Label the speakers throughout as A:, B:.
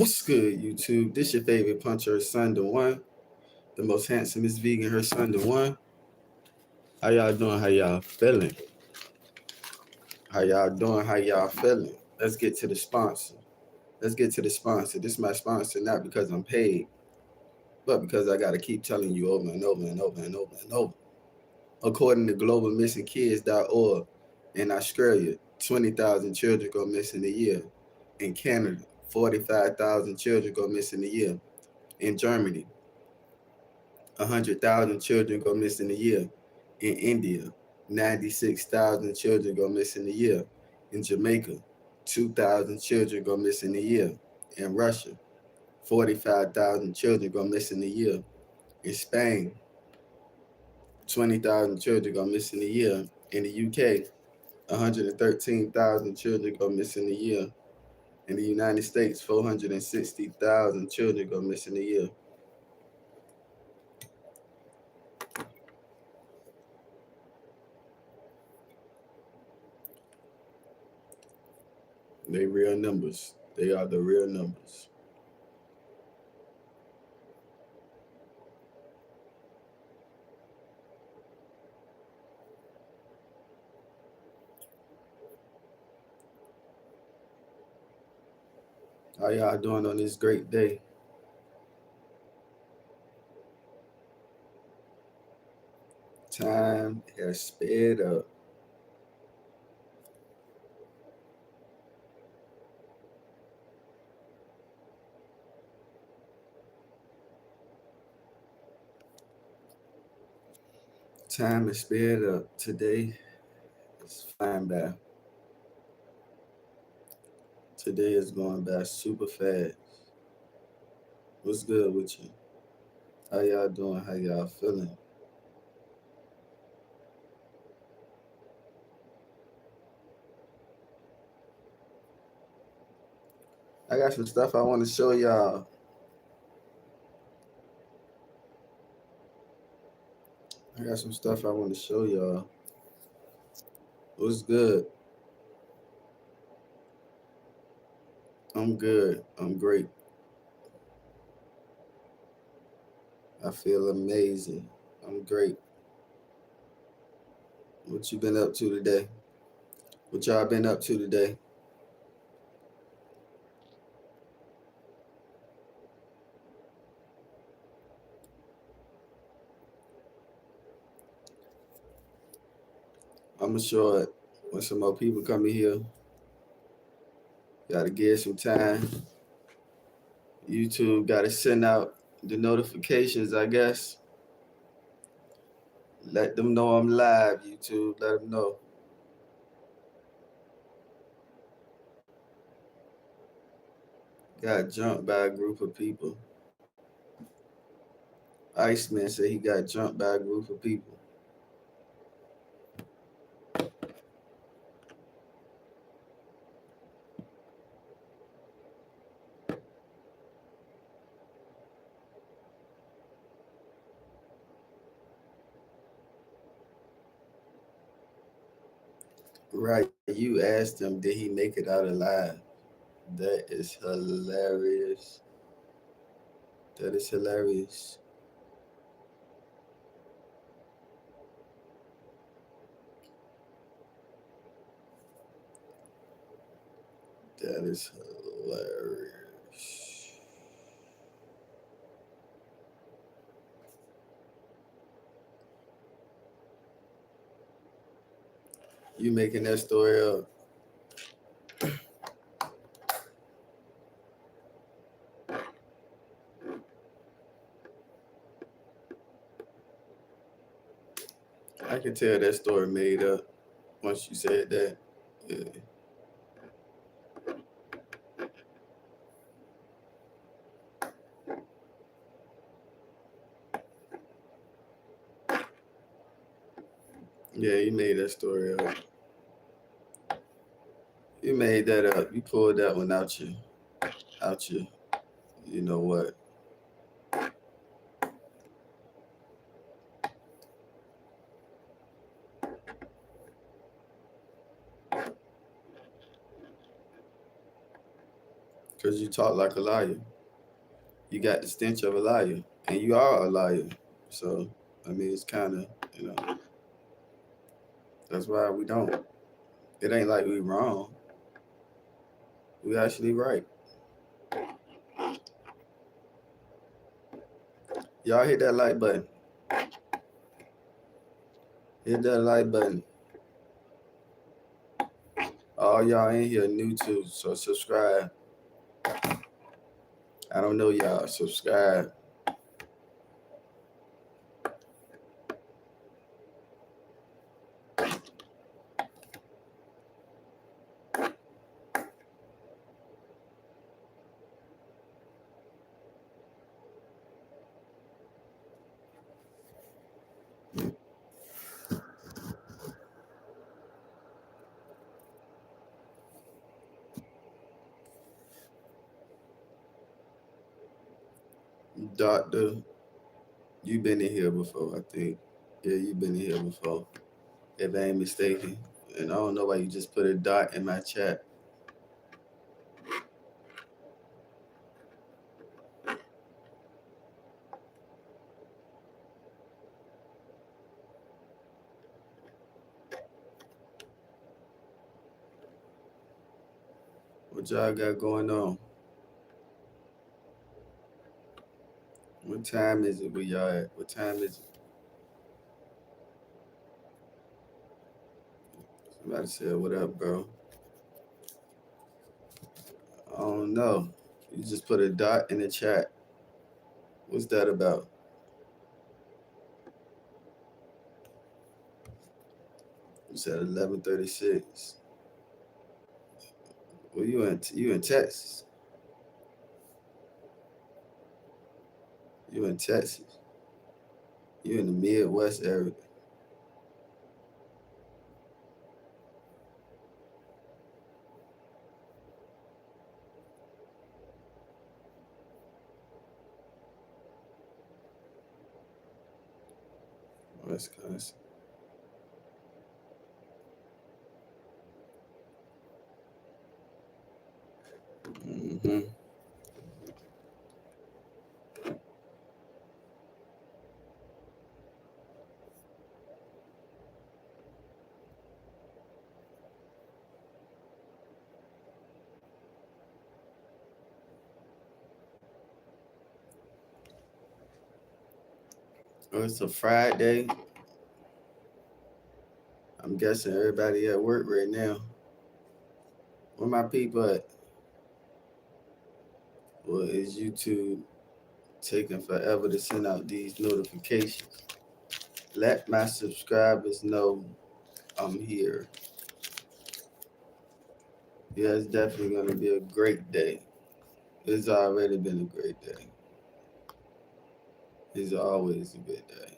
A: What's good, YouTube? This your favorite puncher, son to one, the most handsomest vegan, her son to one. How y'all doing? How y'all feeling? How y'all doing? How y'all feeling? Let's get to the sponsor. Let's get to the sponsor. This is my sponsor, not because I'm paid, but because I gotta keep telling you over and over and over and over and over. According to globalmissingkids.org, in Australia, 20,000 children go missing a year. In Canada, 45,000 children go missing a year. In Germany, 100,000 children go missing a year. In India, 96,000 children go missing a year. In Jamaica, 2,000 children go missing a year. In Russia, 45,000 children go missing a year. In Spain, 20,000 children go missing a year. In the UK, 113,000 children go missing a year. In the United States, 460,000 children go missing a year. They real numbers. They are the real numbers. How y'all doing on this great day? Time has sped up. Time has sped up. Today is flying by. Today is going by super fast. What's good with you? How y'all doing? How y'all feeling? I got some stuff I want to show y'all. I got some stuff I want to show y'all. What's good? I'm good. I'm great. I feel amazing. I'm great. What you been up to today? What y'all been up to today? I'm sure when some more people come in here, gotta give some time. YouTube gotta send out the notifications, I guess. Let them know I'm live, YouTube. Let them know. Got jumped by a group of people. Iceman said he got jumped by a group of people. Right. You asked him, did he make it out alive? That is hilarious. That is hilarious. That is hilarious. You making that story up. I can tell that story made up once you said that. Yeah. Yeah, you made that story up. You made that up. You pulled that one out your, you know what? Because you talk like a liar. You got the stench of a liar. And you are a liar. So, I mean, it's kind of, that's why we don't. It ain't like we wrong. We actually right. Y'all hit that like button. Hit that like button. All y'all in here new too, so subscribe. I don't know y'all. Subscribe. Doctor, you've been in here before, I think. Yeah, you've been in here before. If I ain't mistaken. And I don't know why you just put a dot in my chat. What y'all got going on? What time is it where y'all at? What time is it? Somebody said, what up, bro? I don't know. You just put a dot in the chat. What's that about? You said 11:36. Well, you in Texas? You in Texas? You in the Midwest area? Wisconsin. Mm-hmm. Oh, it's a Friday. I'm guessing everybody at work right now. Where my people at? Well, is YouTube taking forever to send out these notifications? Let my subscribers know I'm here. Yeah, it's definitely going to be a great day. It's already been a great day. It's always a good day.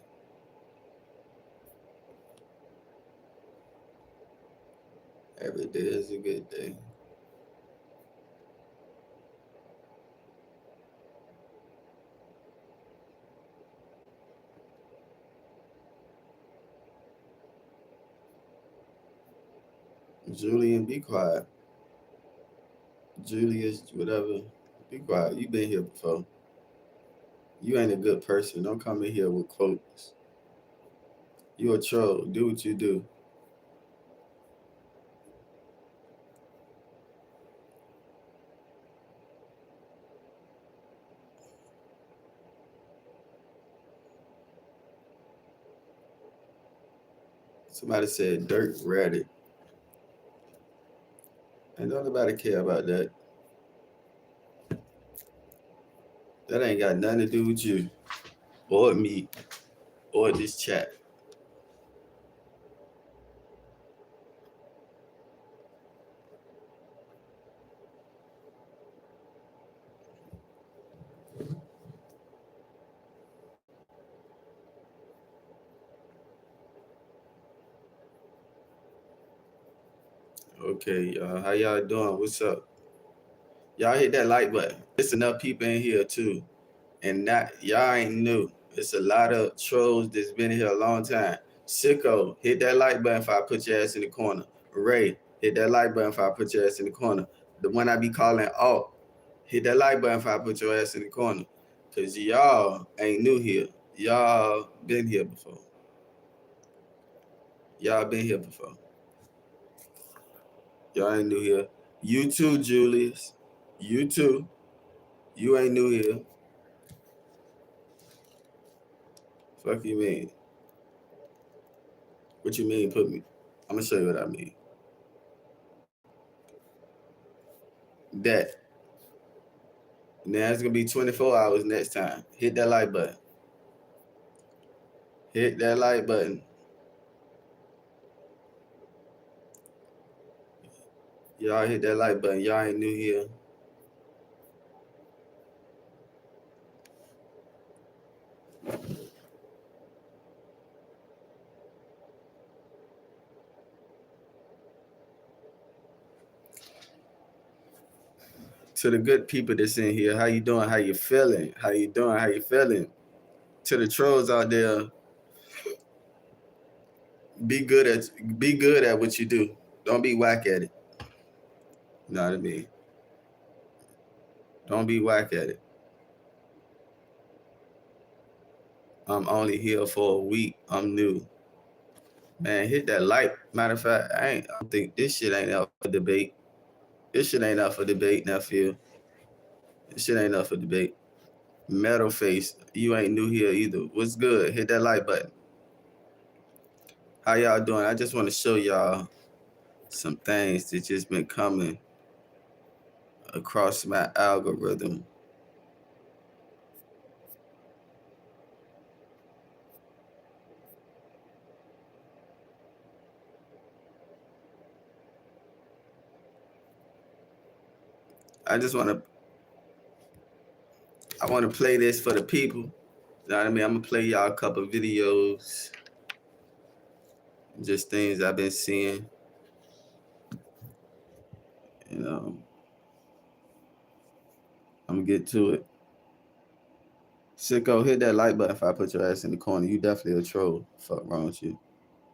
A: Every day is a good day. Julian, be quiet. Julius, whatever, be quiet. You've been here before. You ain't a good person. Don't come in here with quotes. You a troll. Do what you do. Somebody said Dirk Reddit. And don't nobody care about that. That ain't got nothing to do with you or me or this chat. Okay, how y'all doing? What's up? Y'all hit that like button. It's enough people in here too. And not y'all ain't new. It's a lot of trolls that's been here a long time. Sicko, hit that like button if I put your ass in the corner. Ray, hit that like button if I put your ass in the corner. The one I be calling alt. Hit that like button if I put your ass in the corner. Because y'all ain't new here. Y'all been here before. Y'all been here before. Y'all ain't new here. You too, Julius. You too. You ain't new here. Fuck you mean? What you mean put me? I'm gonna show you what I mean. That. Now it's gonna be 24 hours next time. Hit that like button. Hit that like button. Y'all hit that like button. Y'all ain't new here. To the good people that's in here, how you doing? How you feeling? How you doing? How you feeling? To the trolls out there, be good at what you do. Don't be whack at it. You know what I mean? Don't be whack at it. I'm only here for a week. I'm new. Man, hit that like. Matter of fact, I don't think this shit ain't up for debate. This shit ain't up for debate, nephew. This shit ain't up for debate. Metal face, you ain't new here either. What's good? Hit that like button. How y'all doing? I just want to show y'all some things that just been coming across my algorithm. I want to play this for the people. You know what I mean? I'm gonna play y'all a couple videos, just things I've been seeing. You know, I'm gonna get to it. Sicko, hit that like button if I put your ass in the corner. You definitely a troll. Fuck wrong with you.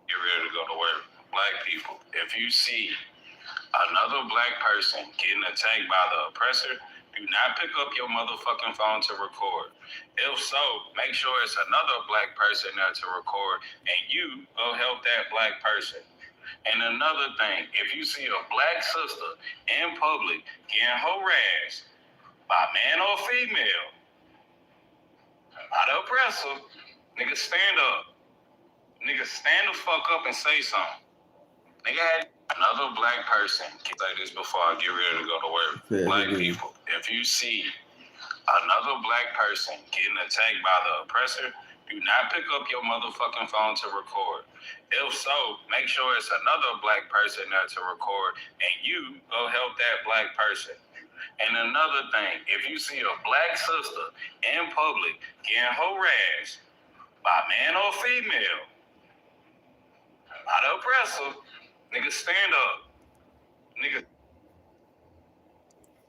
B: Get ready to go to work. Black people, if you see another black person getting attacked by the oppressor, do not pick up your motherfucking phone to record. If so, make sure it's another black person there to record, and you go help that black person. And another thing, if you see a black sister in public getting harassed by man or female, by the oppressor, nigga stand up. Nigga stand the fuck up and say something. Nigga had another black person. Can I say this before I get ready to go to work?
A: Yeah,
B: black people, if you see another black person getting attacked by the oppressor, do not pick up your motherfucking phone to record. If so, make sure it's another black person there to record, and you go help that black person. And another thing, if you see a black sister in public getting harassed by man or female, by the oppressor, nigga stand up. Nigga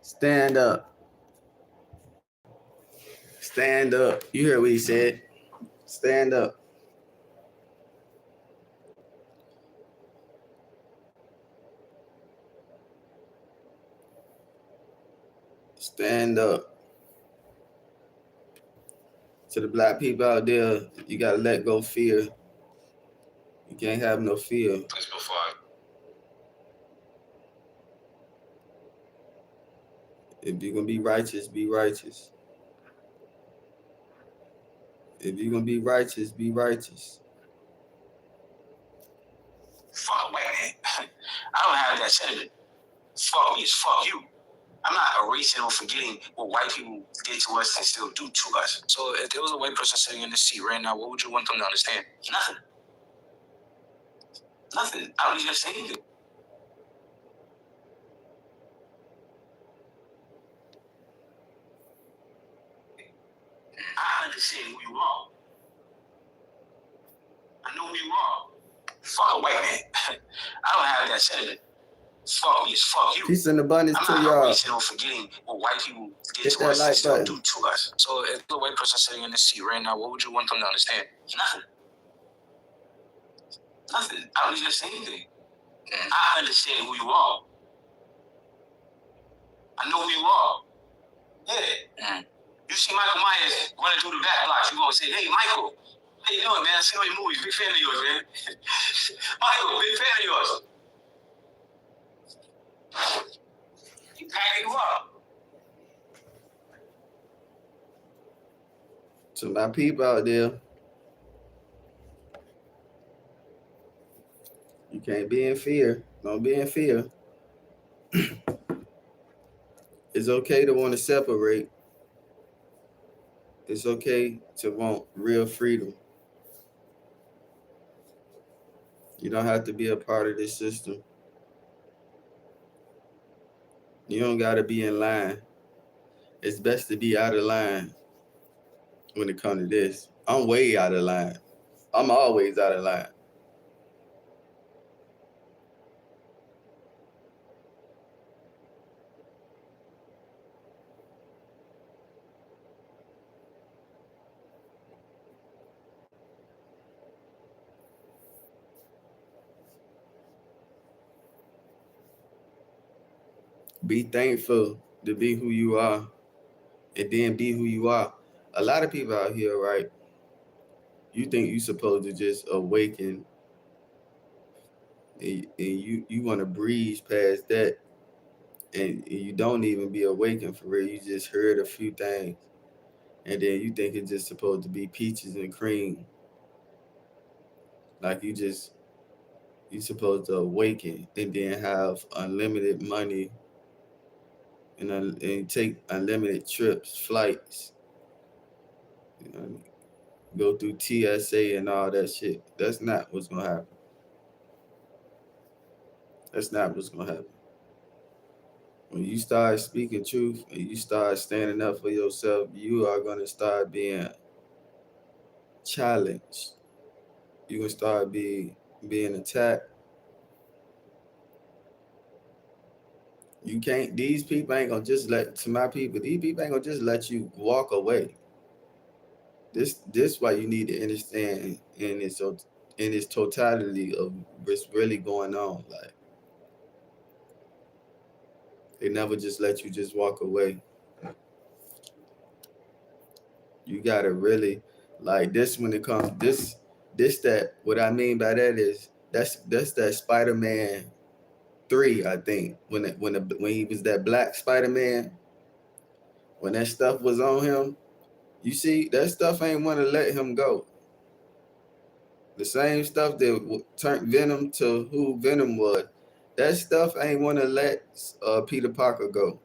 A: stand up. Stand up. You heard what he said. Stand up. Stand up. To the black people out there, you gotta let go fear. You can't have no fear.
B: Just before
A: If you're gonna be righteous, be righteous. If you're gonna be righteous, be righteous.
B: Fuck man. I don't have that sentiment. Fuck me, it's fuck you. I'm not erasing or forgetting what white people did to us and still do to us. So if there was a white person sitting in this seat right now, what would you want them to understand? Nothing. Nothing. I don't need to say anything. I understand who you are. I know who you are. Fuck a white man. I don't have that sentiment. Fuck me, it's fuck you.
A: Peace and abundance to
B: I'm
A: y'all.
B: not erasing or forgetting what white people did to us and still do to us. So if the white person sitting in this seat right now, what would you want them to understand? Nothing. Nothing. I don't need to say anything. I understand who you are. I know who you are.
C: Yeah. You see Michael Myers running through the back blocks, you gonna say, hey, Michael, how you doing, man? I see all your movies. Big fan of yours, man. Michael, big fan of yours. He packing you up.
A: To my people out there, you can't be in fear. Don't be in fear. It's okay to want to separate. It's okay to want real freedom. You don't have to be a part of this system. You don't got to be in line. It's best to be out of line when it comes to this. I'm way out of line. I'm always out of line. Be thankful to be who you are, and then be who you are. A lot of people out here, right? You think you're supposed to just awaken, and you want to breeze past that, and you don't even be awakened for real. You just heard a few things, and then you think it's just supposed to be peaches and cream. Like you're supposed to awaken and then have unlimited money and take unlimited trips, flights, you know, go through TSA and all that shit. That's not what's gonna happen. That's not what's gonna happen. When you start speaking truth and you start standing up for yourself, you are gonna start being challenged. You're gonna start being attacked. You can't. These people ain't gonna just let. To my people, these people ain't gonna just let you walk away. This why you need to understand in its totality of what's really going on. Like they never just let you just walk away. You gotta really like this when it comes this that what I mean by that is that's that Spider-Man 3, I think, when he was that black Spider-Man, when that stuff was on him. You see, that stuff ain't want to let him go. The same stuff that turned Venom to who Venom was, that stuff ain't want to let Peter Parker go.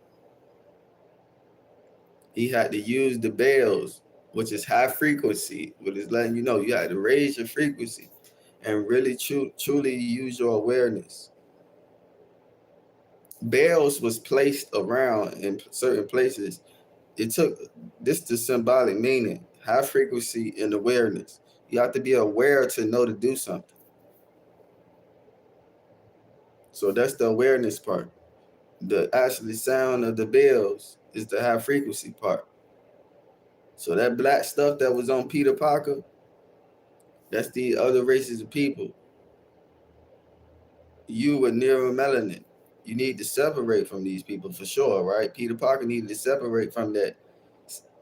A: He had to use the bells, which is high frequency, which is letting you know you had to raise your frequency and really truly use your awareness. Bells was placed around in certain places. It took this to symbolic meaning, high frequency and awareness. You have to be aware to know to do something. So that's the awareness part. The actually sound of the bells is the high frequency part. So that black stuff that was on Peter Parker, that's the other races of people. You with neuromelanin, you need to separate from these people for sure, right? Peter Parker needed to separate from that,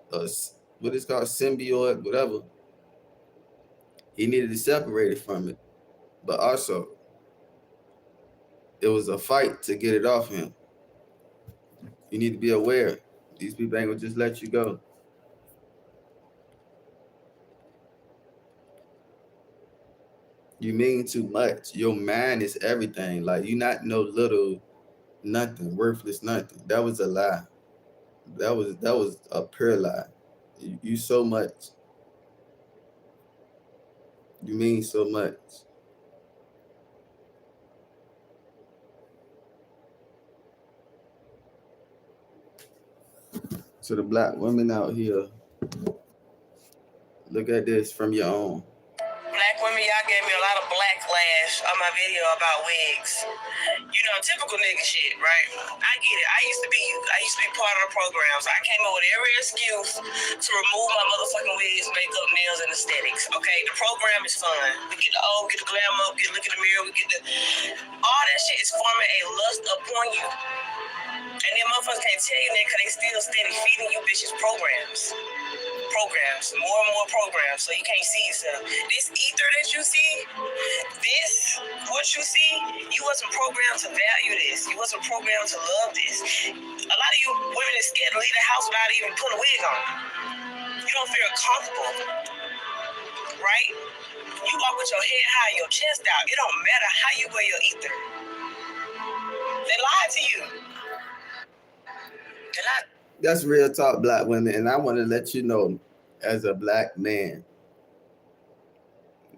A: what is called symbiote, whatever. He needed to separate it from it. But also, it was a fight to get it off him. You need to be aware. These people ain't gonna just let you go. You mean too much. Your mind is everything. Like you not no little nothing, worthless nothing. That was a lie. That was a pure lie. You so much. You mean so much. To the black women out here, look at this from your own.
C: Black women, y'all gave me a lot of backlash on my video about wigs. You know, typical nigga shit, right? I get it. I used to be part of the program, so I came up with every excuse to remove my motherfucking wigs, makeup, nails, and aesthetics. Okay, the program is fun. We get the old, get the glam up, get look in the mirror, we get the all that shit is forming a lust upon you. And then motherfuckers motherfuckers can't tell you that because they still steady feeding you bitches programs, more and more programs, so you can't see yourself. This ether that you see, what you see, you wasn't programmed to value this. You wasn't programmed to love this. A lot of you women are scared to leave the house without even putting a wig on. You don't feel comfortable, right? You walk with your head high, your chest out. It don't matter how you wear your ether. They lied to you. They lied.
A: That's real talk, black women. And I want to let you know, as a black man,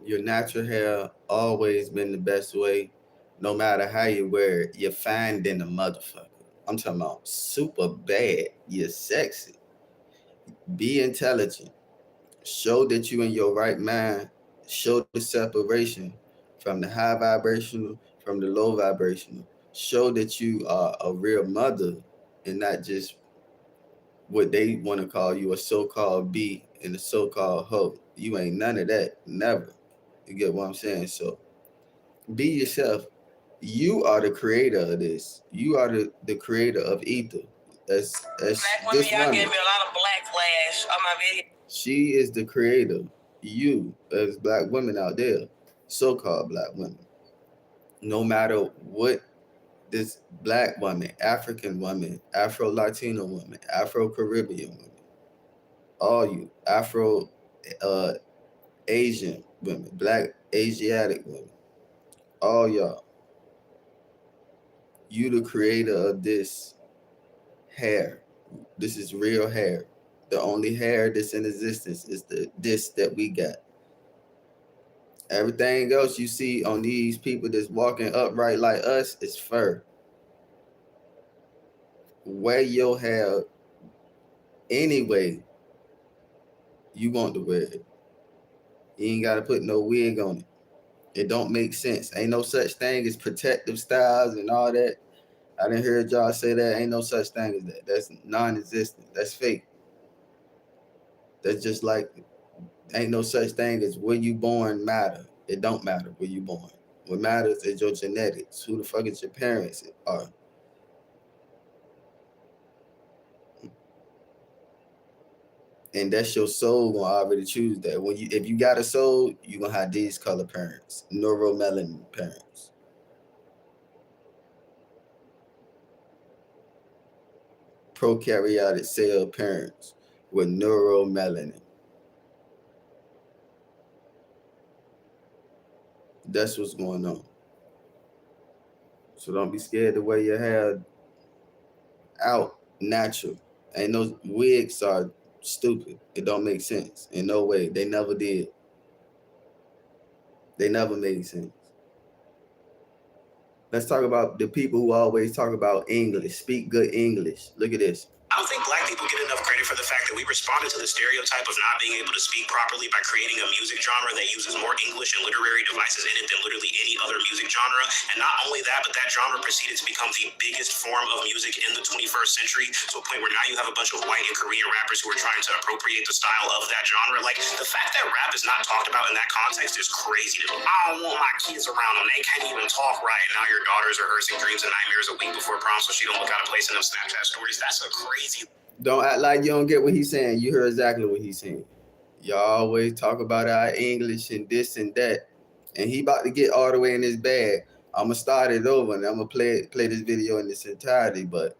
A: your natural hair always been the best way. No matter how you wear it, you're fine than a motherfucker. I'm talking about super bad. You're sexy. Be intelligent. Show that you in your right mind. Show the separation from the high vibrational, from the low vibrational. Show that you are a real mother and not just what they want to call you, a so-called B and a so-called hoe. You ain't none of that. Never. You get what I'm saying? So be yourself. You are the creator of this. You are the creator of ether. That's
C: black women,
A: this
C: y'all
A: woman.
C: gave me a lot of backlash on my video.
A: She is the creator. You, as black women out there, so-called black women, no matter what this black woman, African woman, Afro-Latino woman, Afro-Caribbean woman, all you, Asian women, black Asiatic women, all y'all, you the creator of this hair. This is real hair. The only hair that's in existence is this that we got. Everything else you see on these people that's walking upright like us is fur. Wear your hair anyway you want to wear it. You ain't got to put no wig on it. It don't make sense. Ain't no such thing as protective styles and all that. I didn't hear y'all say that. Ain't no such thing as that. That's non-existent. That's fake. That's just like, ain't no such thing as where you born matter. It don't matter where you born. What matters is your genetics. Who the fuck is your parents are. And that's your soul gonna already choose that. If you got a soul, you gonna have these color parents, neuromelanin parents. Prokaryotic cell parents with neuromelanin. That's what's going on. So don't be scared to wear your hair out natural. Ain't no wigs are stupid. It don't make sense. In no way. They never did. They never made sense. Let's talk about the people who always talk about English. Speak good English. Look at this.
D: I don't think black people get enough credit for the fact that we responded to the stereotype of not being able to speak properly by creating a music genre that uses more English and literary devices in it than literally any other music genre. And not only that, but that genre proceeded to become the biggest form of music in the 21st century, to a point where now you have a bunch of white and Korean rappers who are trying to appropriate the style of that genre. Like, the fact that rap is not talked about in that context is crazy to me. I don't want my kids around them. They can't even talk right. Now your daughters are rehearsing dreams and nightmares a week before prom so she don't look out of place in them Snapchat stories. That's a crazy...
A: Don't act like you don't get what he's saying. You heard exactly what he's saying. Y'all always talk about our English and this and that. And he about to get all the way in his bag. I'm going to start it over and I'm going to play this video in its entirety. But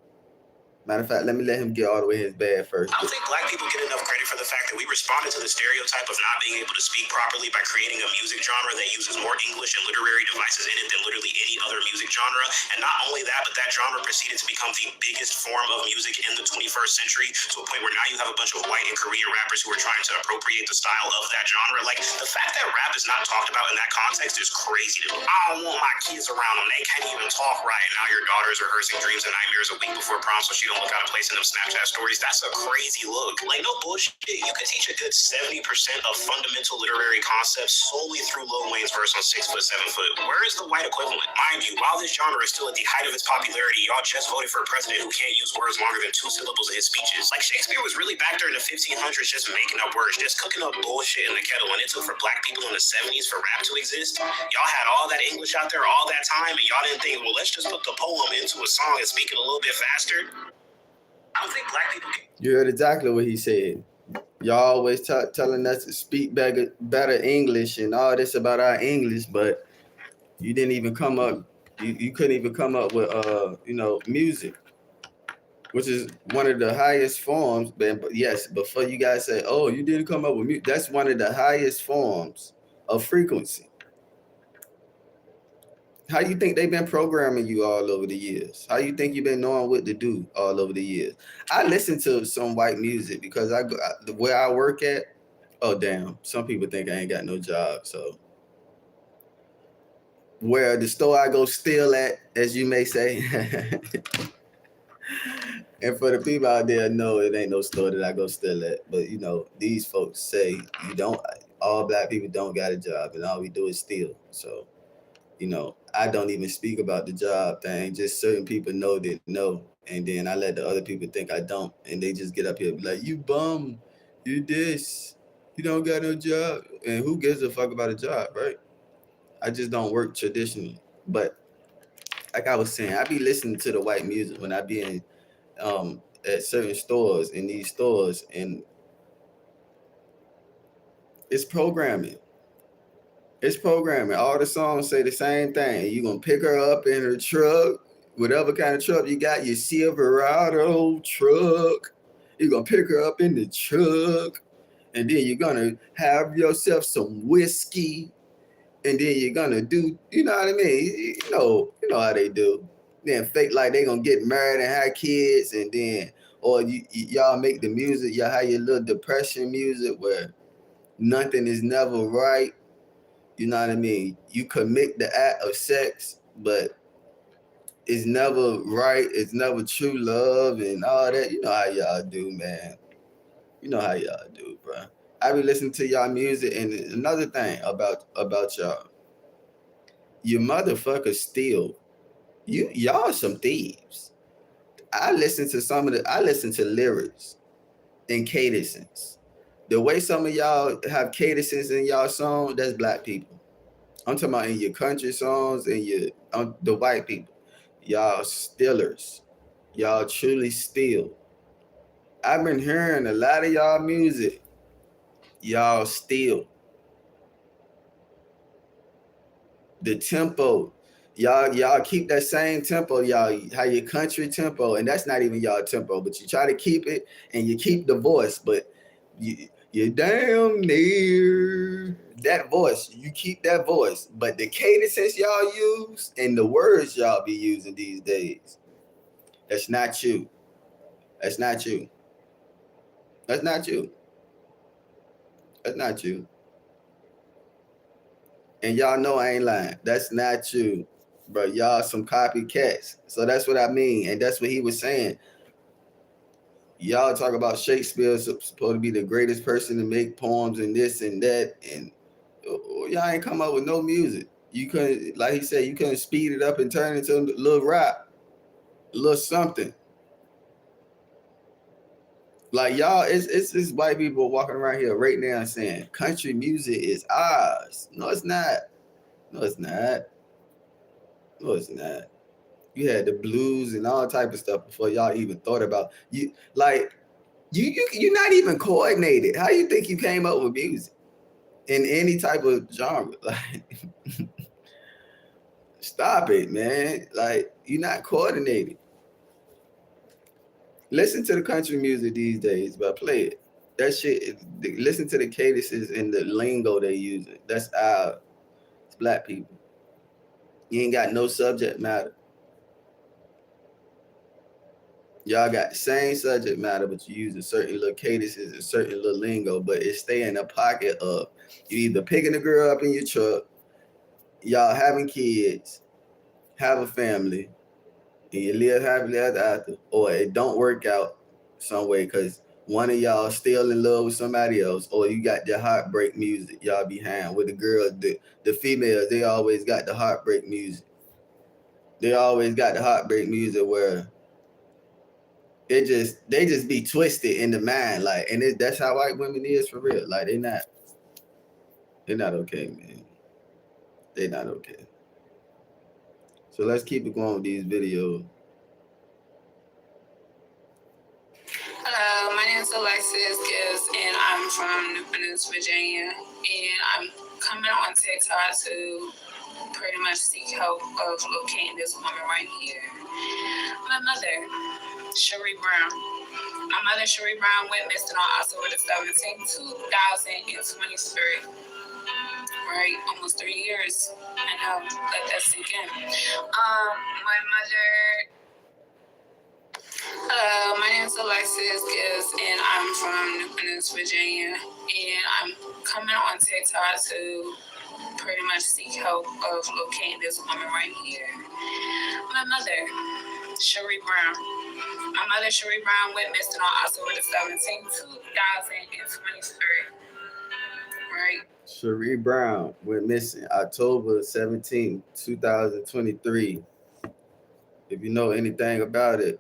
A: matter of fact, let me let him get all the way in his bag first.
D: I don't think black people get enough credit for the fact that we responded to the stereotype of not being able to speak properly by creating a music genre that uses more English and literary devices in it than literally any other music genre. And not only that, but that genre proceeded to become the biggest form of music in the 21st century, to a point where now you have a bunch of white and Korean rappers who are trying to appropriate the style of that genre. Like, the fact that rap is not talked about in that context is crazy to me. I don't want my kids around them. They can't even talk right. Now your daughters are rehearsing dreams and nightmares a week before prom so she don't look out of place in them Snapchat stories. That's a crazy look. Like, no bullshit. You could teach a good 70% of fundamental literary concepts solely through Lil Wayne's verse on 6 Foot, 7 Foot. Where is the white equivalent? Mind you, while this genre is still at the height of its popularity, y'all just voted for a president who can't use words longer than 2 syllables in his speeches. Like, Shakespeare was really back there in the 1500s just making up words, just cooking up bullshit in the kettle, and it took for black people in the 70s for rap to exist. Y'all had all that English out there all that time, and y'all didn't think, well, let's just put the poem into a song and speak it a little bit faster. I don't think black people get.
A: You heard exactly what he said. Y'all always telling us to speak better English and all this about our English, but you didn't even come up. You couldn't even come up with music, which is one of the highest forms. But yes, before you guys say, oh, you didn't come up with music, that's one of the highest forms of frequency. How you think they've been programming you all over the years? How you think you've been knowing what to do all over the years? I listen to some white music because where I work at. Oh damn! Some people think I ain't got no job. So where the store I go steal at, as you may say, and for the people out there, no, it ain't no store that I go steal at. But these folks say you don't. All black people don't got a job, and all we do is steal. So. I don't even speak about the job thing. Just certain people know that no. And then I let the other people think I don't. And they just get up here and be like, you bum, you this, you don't got no job. And who gives a fuck about a job, right? I just don't work traditionally. But like I was saying, I be listening to the white music when I be in at certain stores, in these stores, and it's programming. It's programming. All the songs say the same thing. You're going to pick her up in her truck, whatever kind of truck you got, your Silverado truck. You're going to pick her up in the truck. And then you're going to have yourself some whiskey. And then you're going to do, you know what I mean? You know how they do. Then fake like they going to get married and have kids. And then, or y'all make the music, y'all have your little depression music where nothing is never right. You know what I mean? You commit the act of sex, but it's never right. It's never true love and all that. You know how y'all do, man. You know how y'all do, bro. I be listening to y'all music, and another thing about y'all, you motherfuckers steal. Y'all some thieves. I listen to lyrics and cadences. The way some of y'all have cadences in y'all song, that's black people. I'm talking about in your country songs and the white people. Y'all stealers. Y'all truly steal. I've been hearing a lot of y'all music. Y'all steal. The tempo. Y'all keep that same tempo. Y'all have your country tempo. And that's not even y'all tempo, but you try to keep it and you keep the voice, but you're damn near that voice. You keep that voice, but the cadences y'all use and the words y'all be using these days, that's not you. That's not you. That's not you. That's not you. And y'all know I ain't lying. That's not you, bro. Y'all some copycats. So that's what I mean, and that's what he was saying. Y'all talk about Shakespeare supposed to be the greatest person to make poems and this and that, and y'all ain't come up with no music. You couldn't, like he said, you couldn't speed it up and turn it into a little rap, a little something. Like y'all, it's white people walking around here right now saying country music is ours. No, it's not. No, it's not. No, it's not. You had the blues and all type of stuff before y'all even thought about you. Like you're not even coordinated. How you think you came up with music in any type of genre? Like, stop it, man. Like, you're not coordinated. Listen to the country music these days, but play it. That shit. Listen to the cadences and the lingo they use. That's it's black people. You ain't got no subject matter. Y'all got the same subject matter, but you using certain little cadences and certain little lingo, but it stay in a pocket of you either picking a girl up in your truck, y'all having kids, have a family, and you live happily ever after, or it don't work out some way because one of y'all still in love with somebody else, or you got the heartbreak music y'all behind with the girls, the females, they always got the heartbreak music. They always got the heartbreak music where they just be twisted in the mind, like, and that's how white women is for real. Like they're not okay, man. They're not okay. So let's keep it going with these videos.
E: is Alexis Gibbs, and I'm from Newport, Virginia. And I'm coming on TikTok to pretty much seek help of locating this woman right here. My mother, Cherie Brown. My mother, Cherie Brown, went missing on October the 17th, 2023. Right, almost 3 years. I know, let that sink in. My mother. Hello, my name is Alexis Gibbs, and I'm from Newport, Virginia. And I'm coming on TikTok to pretty much seek help of locating this woman right here. My mother, Cherie Brown. My mother, Cherie Brown, went missing on October the 17th, 2023. Right.
A: Cherie Brown went missing October 17, 2023. If you know anything about it,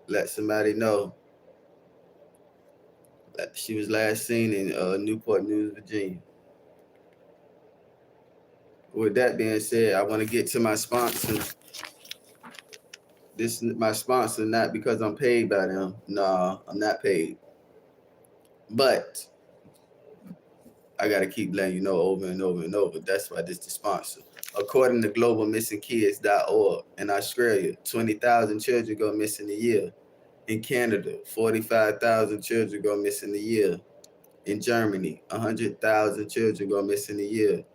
A: let somebody know. She was last seen in Newport News, Virginia. With that being said, I want to get to my sponsor. This is my sponsor, not because I'm paid by them. No, I'm not paid. But I got to keep letting you know over and over and over. That's why this is the sponsor. According to globalmissingkids.org, in Australia, 20,000 children go missing a year. In Canada, 45,000 children go missing a year. In Germany, 100,000 children go missing a year.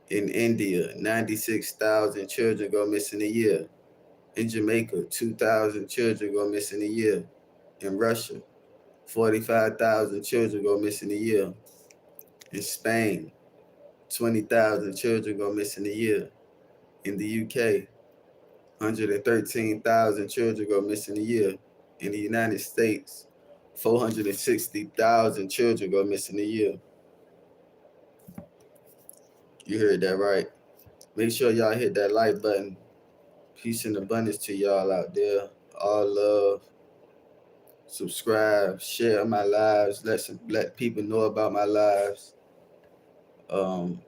A: In India, 96,000 children go missing a year. In Jamaica, 2,000 children go missing a year. In Russia, 45,000 children go missing a year. In Spain, 20,000 children go missing a year. In the UK, 113,000 children go missing a year. In the United States, 460,000 children go missing a year. You heard that right. Make sure y'all hit that like button. Peace and abundance to y'all out there. All love. Subscribe, share my lives. Let people know about my lives. And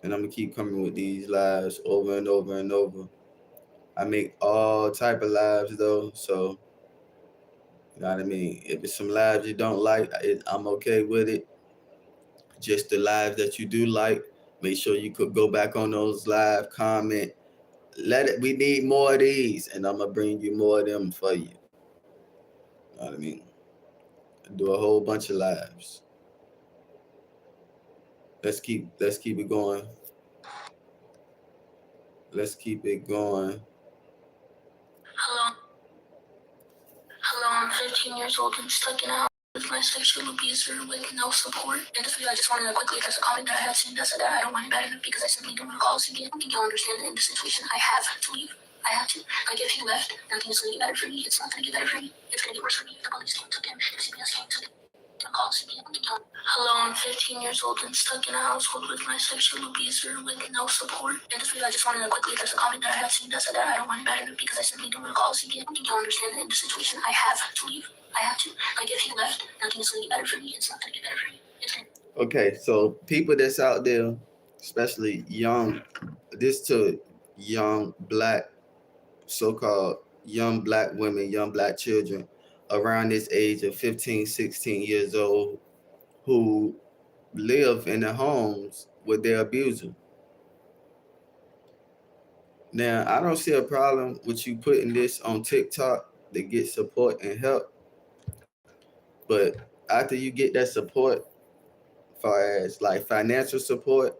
A: I'm gonna keep coming with these lives over and over and over. I make all type of lives though, so you know what I mean. If it's some lives you don't like, I'm okay with it. Just the lives that you do like, make sure you could go back on those live, comment. We need more of these, and I'm gonna bring you more of them for you. You know what I mean? Do a whole bunch of lives. Let's keep it going. Let's keep it going.
E: Hello, I'm 15 years old and stuck in a house with my sexual abuser with no support. In this video, I just wanted to quickly address a comment that I have seen that said that I don't want it bad enough because I simply don't want to call us again. I think you'll understand that in this situation, I have to leave. I have to. Like, if he left, nothing is going to get better for me. It's not going to get better for me. It's going to get worse for me. The police came, took him. The CPS came, took him. Hello, I'm 15 years old and stuck in a household with my sexual abuser with no support. In this video, I just wanted to quickly address a comment that I have seen that said that I don't want it bad enough because I simply don't want to call us again. I think you'll understand that in this situation, I have to leave. I have to. Like, if he left, nothing is going to get better for me. It's not going to get better for me.
A: Okay, so people that's out there, especially young, this to young black, so-called young black women, young black children around this age of 15, 16 years old who live in their homes with their abuser. Now, I don't see a problem with you putting this on TikTok to get support and help. But after you get that support, as far as like financial support,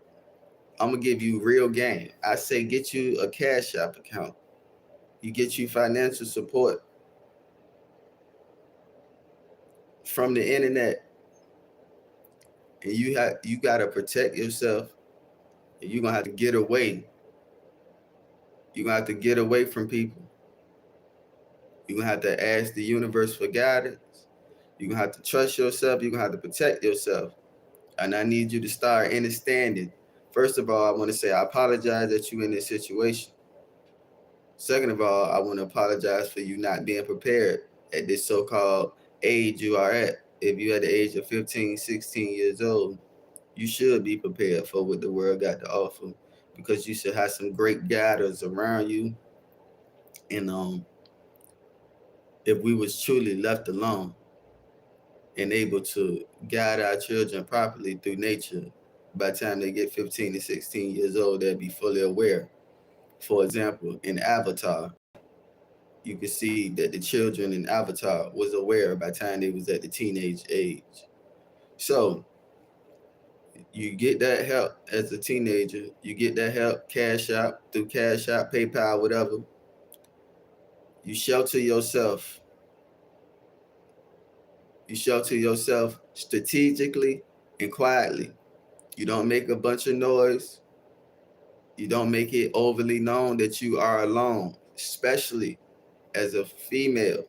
A: I'm gonna give you real game. I say get you a Cash App account. You get you financial support from the internet, and you gotta protect yourself. And you're gonna have to get away. You're gonna have to get away from people. You're gonna have to ask the universe for guidance. You're gonna have to trust yourself. You're gonna have to protect yourself. And I need you to start understanding. First of all, I want to say I apologize that you're in this situation. Second of all, I want to apologize for you not being prepared at this so-called age you are at. If you're at the age of 15, 16 years old, you should be prepared for what the world got to offer, because you should have some great guiders around you. And if we was truly left alone and able to guide our children properly through nature, by the time they get 15 to 16 years old, they'll be fully aware. For example, in Avatar, you can see that the children in Avatar was aware by the time they was at the teenage age. So you get that help as a teenager. You get that help Cash App, through Cash App, PayPal, whatever. You shelter yourself. You shelter yourself strategically and quietly. You don't make a bunch of noise. You don't make it overly known that you are alone, especially as a female.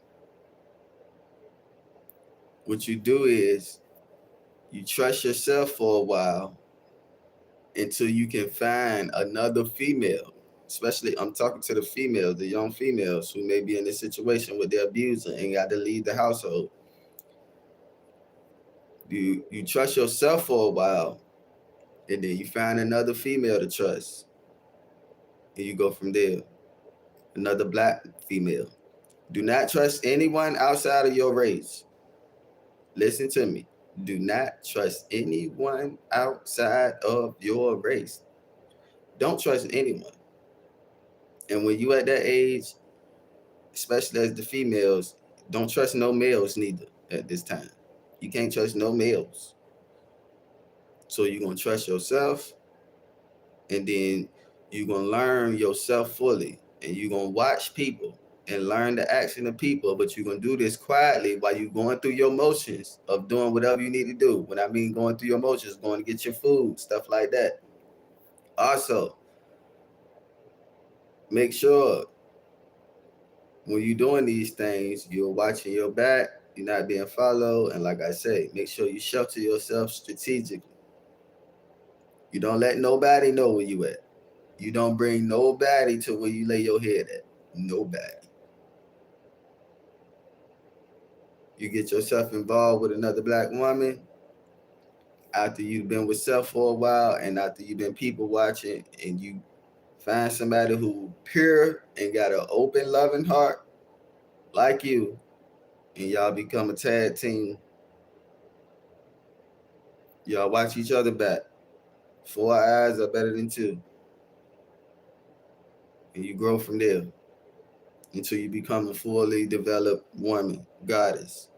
A: What you do is you trust yourself for a while until you can find another female. Especially, I'm talking to the females, the young females who may be in this situation with their abuser and got to leave the household. You trust yourself for a while, and then you find another female to trust, and you go from there. Another black female. Do not trust anyone outside of your race. Listen to me. Do not trust anyone outside of your race. Don't trust anyone. And when you at that age, especially as the females, don't trust no males neither at this time. You can't trust no males. So you're going to trust yourself, and then you're going to learn yourself fully, and you're going to watch people and learn the action of people, but you're going to do this quietly while you're going through your motions of doing whatever you need to do. When I mean going through your motions, going to get your food, stuff like that. Also, make sure when you're doing these things, you're watching your back, you're not being followed, and like I say, make sure you shelter yourself strategically. You don't let nobody know where you at. You don't bring nobody to where you lay your head at. Nobody. You get yourself involved with another black woman after you've been with self for a while, and after you've been people watching, and you find somebody who pure and got an open, loving heart like you, and y'all become a tag team. Y'all watch each other back. 4 eyes are better than 2. And you grow from there until you become a fully developed woman, goddess.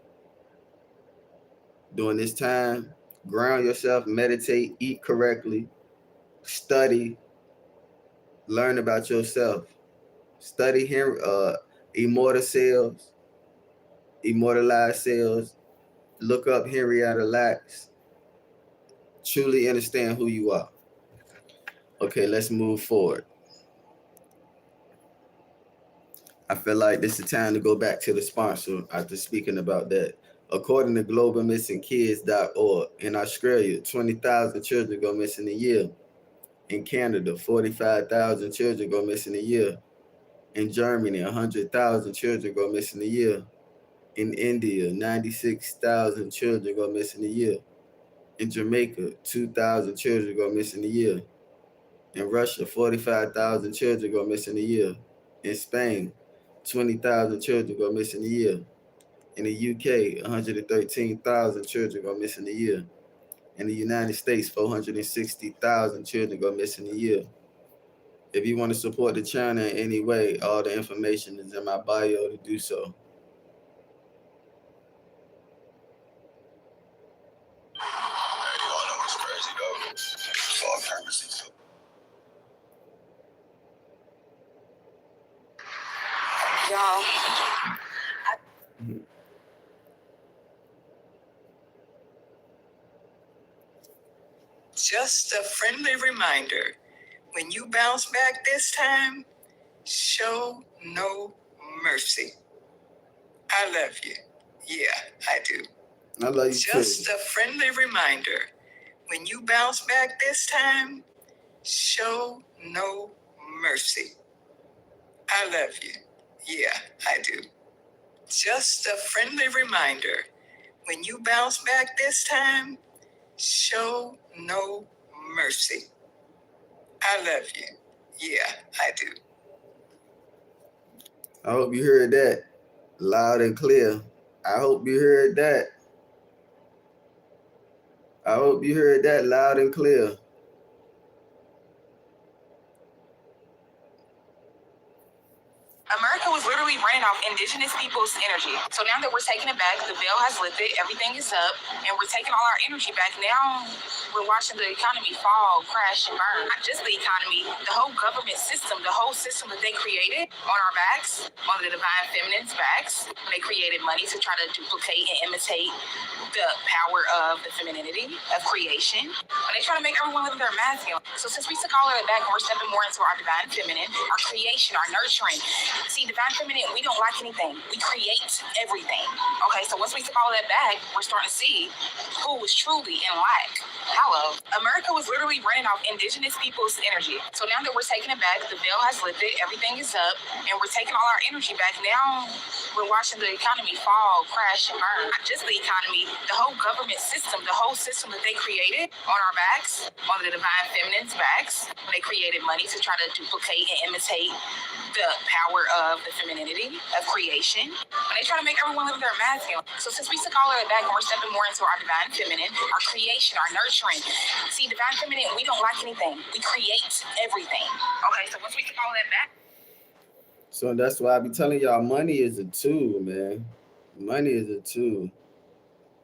A: During this time, ground yourself, meditate, eat correctly, study, learn about yourself. Study here, immortalized cells. Look up Henrietta Lacks. Truly understand who you are. Okay, let's move forward. I feel like this is time to go back to the sponsor after speaking about that. According to globalmissingkids.org, in Australia, 20,000 children go missing a year. In Canada, 45,000 children go missing a year. In Germany, 100,000 children go missing a year. In India, 96,000 children go missing a year. In Jamaica, 2,000 children go missing a year. In Russia, 45,000 children go missing a year. In Spain, 20,000 children go missing a year. In the UK, 113,000 children go missing a year. In the United States, 460,000 children go missing a year. If you want to support the channel in any way, all the information is in my bio to do so.
C: Y'all.
F: Just a friendly reminder, when you bounce back this time, show no mercy. I love you. Yeah, I do.
A: I love you
F: Just
A: too.
F: a friendly reminder, when you bounce back this time, show no mercy. I love you. Yeah, I do. Just a friendly reminder, when you bounce back this time, show no mercy. I love you. Yeah, I do.
A: I hope you heard that. Loud and clear. I hope you heard that. I hope you heard that loud and clear.
C: America was literally running off indigenous people's energy. So now that we're taking it back, the veil has lifted, everything is up, and we're taking all our energy back. Now we're watching the economy fall, crash, and burn. Not just the economy, the whole government system, the whole system that they created on our backs, on the divine feminine's backs. They created money to try to duplicate and imitate the power of the femininity of creation. But they try to make everyone live their masculine. So since we took all of it back and we're stepping more into our divine feminine, our creation, our nurturing. See, divine feminine, we don't lack anything. We create everything. Okay, so once we took all of that back, we're starting to see who was truly in lack. Hello. America was literally running off indigenous people's energy. So now that we're taking it back, the veil has lifted, everything is up, and we're taking all our energy back. Now we're watching the economy fall, crash, and burn. Not just the economy, the whole government system, the whole system that they created on our backs, on the divine feminine's backs. They created money to try to duplicate and imitate the power of the femininity of creation. But they try to make everyone live their masculine. So since we took all of it back and we're stepping more into our divine feminine, our creation, our nurturing. See, divine feminine, we don't lack anything. We create everything. Okay, so once we took all of that back.
A: So that's why I be telling y'all, money is a tool, man. Money is a tool.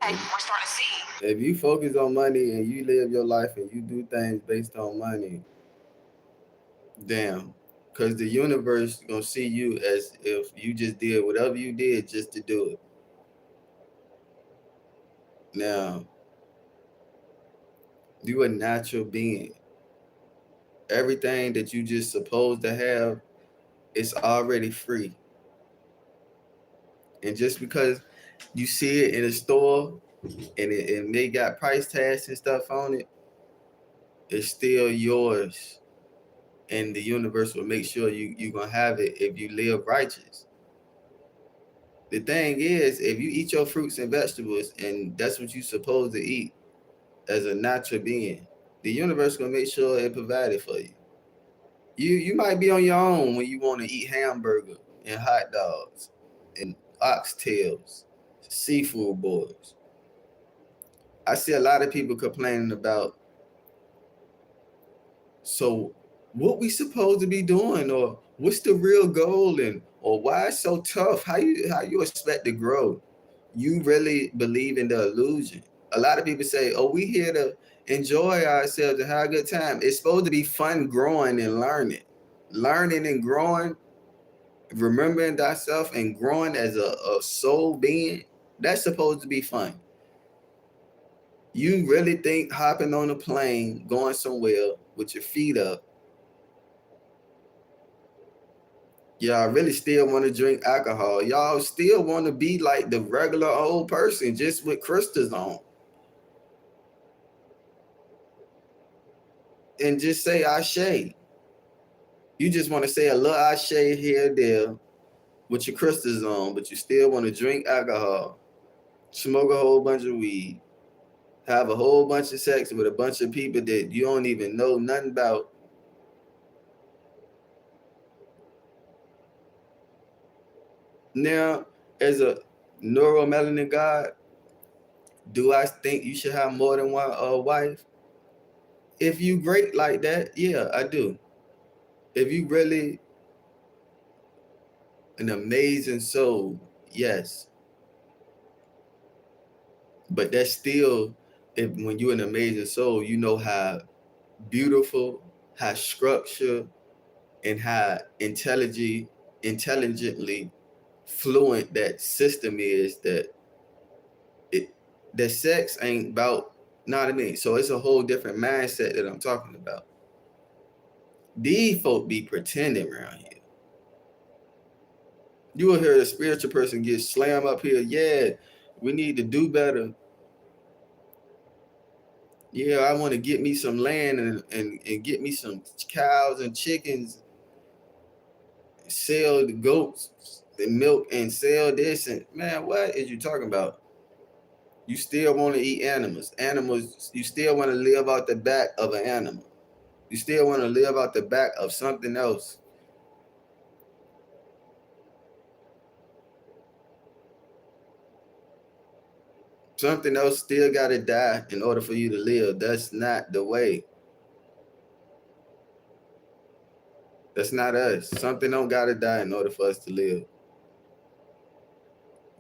C: We're starting to see.
A: If you focus on money and you live your life and you do things based on money, damn. Because the universe gonna see you as if you just did whatever you did just to do it. Now, you a natural being. Everything that you just supposed to have is already free. And just because you see it in a store and they got price tags and stuff on it, it's still yours. And the universe will make sure you're going to have it if you live righteous. The thing is, if you eat your fruits and vegetables and that's what you're supposed to eat as a natural being, the universe going to make sure it provided for you. You might be on your own when you want to eat hamburger and hot dogs and oxtails, seafood boils. I see a lot of people complaining about, so what we supposed to be doing, or what's the real goal, and or why it's so tough? How you expect to grow? You really believe in the illusion. A lot of people say, oh, we here to enjoy ourselves and have a good time. It's supposed to be fun growing and learning. Learning and growing, remembering thyself and growing as a soul being, that's supposed to be fun. You really think hopping on a plane, going somewhere with your feet up, y'all really still want to drink alcohol? Y'all still want to be like the regular old person just with crystals on? And just say Ashe. You just want to say a little Ashe here, there, with your crystals on, but you still want to drink alcohol, smoke a whole bunch of weed, have a whole bunch of sex with a bunch of people that you don't even know nothing about. Now, as a neuromelanin god, do I think you should have more than one wife? If you great like that, yeah, I do. If you really an amazing soul, yes. But that's still, when you're an amazing soul, you know how beautiful, how structured, and how intelligently fluent that system is, that sex ain't about, know what I mean? So it's a whole different mindset that I'm talking about. These folk be pretending around here. You will hear a spiritual person get slammed up here. Yeah, we need to do better. Yeah, I want to get me some land and get me some cows and chickens, sell the goats, the milk, and sell this. And man, what is you talking about? You still want to eat animals. You still want to live out the back of an animal. You still want to live out the back of something else. Something else still gotta die in order for you to live. That's not the way. That's not us. Something don't gotta die in order for us to live.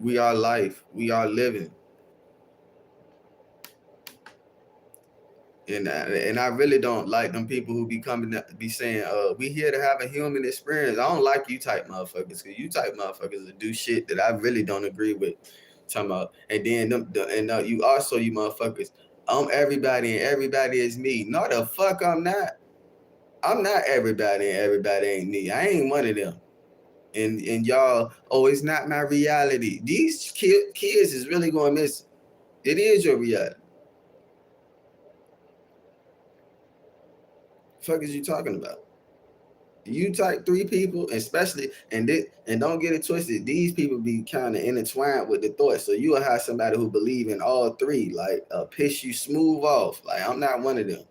A: We are life. We are living. And I really don't like them people who be coming up, be saying, we here to have a human experience. I don't like you type motherfuckers, because you type motherfuckers that do shit that I really don't agree with. Talking about, and then you also, you motherfuckers, I'm everybody and everybody is me. No, the fuck I'm not. I'm not everybody and everybody ain't me. I ain't one of them. And y'all, oh, it's not my reality. These kids is really going missing. It is your reality. Fuck is you talking about? You type 3 people, especially, and don't get it twisted. These people be kind of intertwined with the thoughts. So you will have somebody who believe in all 3, like piss you smooth off. Like, I'm not one of them.